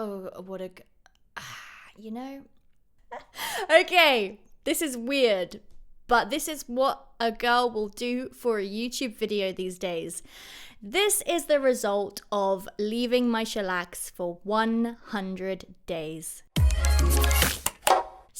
Oh, what a... you know? Okay, this is weird, but this is what a girl will do for a YouTube video these days. This is the result of leaving my shellacs for 100 days.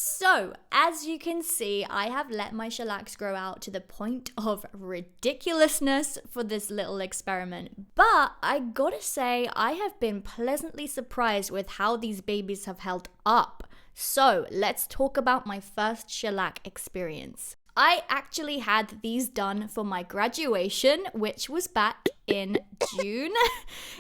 So, as you can see, I have let my shellacs grow out to the point of ridiculousness for this little experiment. But I gotta say, I have been pleasantly surprised with how these babies have held up. So, let's talk about my first shellac experience. I actually had these done for my graduation, which was back in June,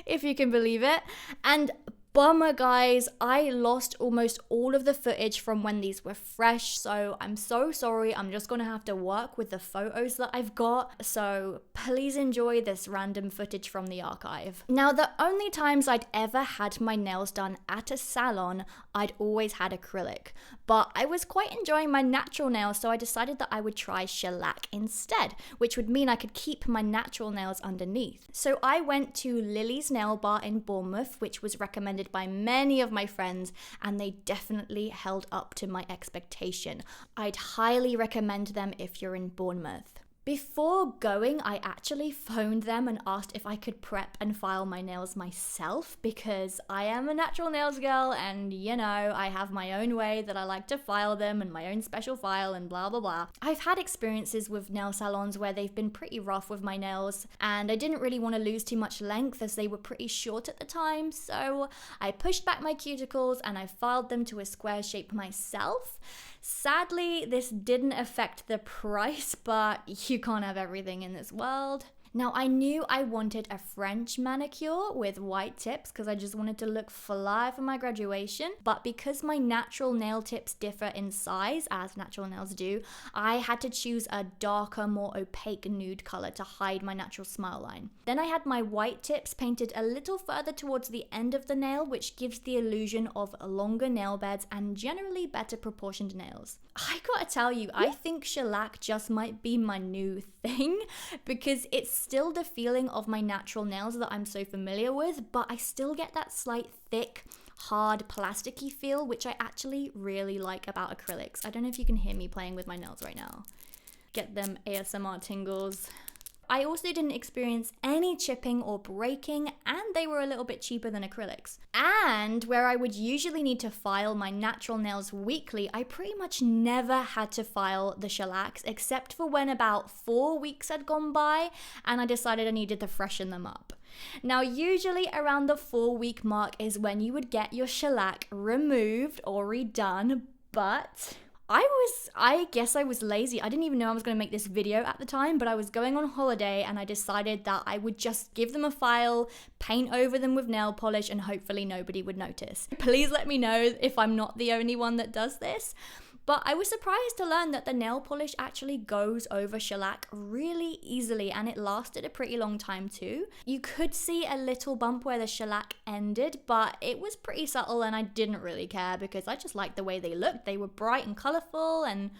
if you can believe it. And bummer guys, I lost almost all of the footage from when these were fresh, so I'm so sorry. I'm just gonna have to work with the photos that I've got, so please enjoy this random footage from the archive. Now, the only times I'd ever had my nails done at a salon, I'd always had acrylic, but I was quite enjoying my natural nails, so I decided that I would try shellac instead, which would mean I could keep my natural nails underneath. So I went to Lily's Nail Bar in Bournemouth, which was recommended by many of my friends, and they definitely held up to my expectation. I'd highly recommend them if you're in Bournemouth. Before going, I actually phoned them and asked if I could prep and file my nails myself, because I am a natural nails girl and, you know, I have my own way that I like to file them and my own special file and blah blah blah. I've had experiences with nail salons where they've been pretty rough with my nails, and I didn't really want to lose too much length as they were pretty short at the time, so I pushed back my cuticles and I filed them to a square shape myself. Sadly, this didn't affect the price, but you can't have everything in this world. Now, I knew I wanted a French manicure with white tips because I just wanted to look fly for my graduation. But because my natural nail tips differ in size, as natural nails do, I had to choose a darker, more opaque nude color to hide my natural smile line. Then I had my white tips painted a little further towards the end of the nail, which gives the illusion of longer nail beds and generally better proportioned nails. I gotta tell you, I think shellac just might be my new thing because it's still the feeling of my natural nails that I'm so familiar with, but I still get that slight thick, hard, plasticky feel, which I actually really like about acrylics. I don't know if you can hear me playing with my nails right now. Get them ASMR tingles. I also didn't experience any chipping or breaking, and they were a little bit cheaper than acrylics. And where I would usually need to file my natural nails weekly, I pretty much never had to file the shellacs, except for when about 4 weeks had gone by and I decided I needed to freshen them up. Now, usually around the 4-week mark is when you would get your shellac removed or redone, but I guess I was lazy. I didn't even know I was going to make this video at the time, but I was going on holiday and I decided that I would just give them a file, paint over them with nail polish, and hopefully nobody would notice. Please let me know if I'm not the only one that does this. But I was surprised to learn that the nail polish actually goes over shellac really easily, and it lasted a pretty long time too. You could see a little bump where the shellac ended, but it was pretty subtle and I didn't really care because I just liked the way they looked. They were bright and colourful and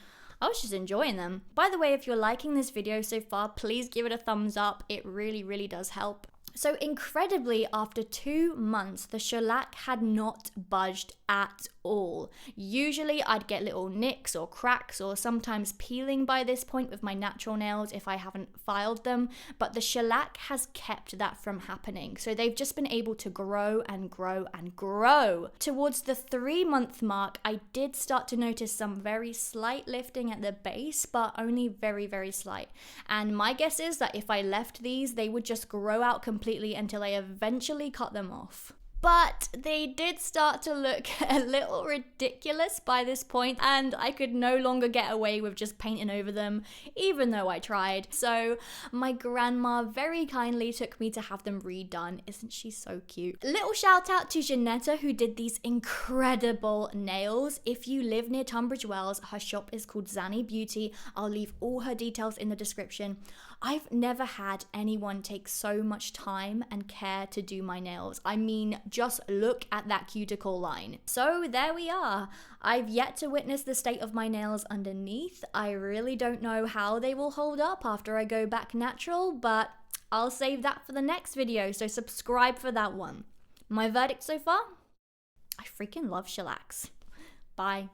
I was just enjoying them. By the way, if you're liking this video so far, please give it a thumbs up. It really, really does help. So incredibly, after 2 months, the shellac had not budged at all. Usually I'd get little nicks or cracks or sometimes peeling by this point with my natural nails if I haven't filed them, but the shellac has kept that from happening. So they've just been able to grow and grow and grow. Towards the 3-month mark, I did start to notice some very slight lifting at the base, but only very, very slight. And my guess is that if I left these, they would just grow out completely until I eventually cut them off. But they did start to look a little ridiculous by this point, and I could no longer get away with just painting over them, even though I tried. So my grandma very kindly took me to have them redone. Isn't she so cute? Little shout out to Janetta, who did these incredible nails. If you live near Tunbridge Wells, her shop is called Zantea Beauty. I'll leave all her details in the description. I've never had anyone take so much time and care to do my nails. I mean, just look at that cuticle line. So there we are. I've yet to witness the state of my nails underneath. I really don't know how they will hold up after I go back natural, but I'll save that for the next video, so subscribe for that one. My verdict so far? I freaking love shellacs. Bye.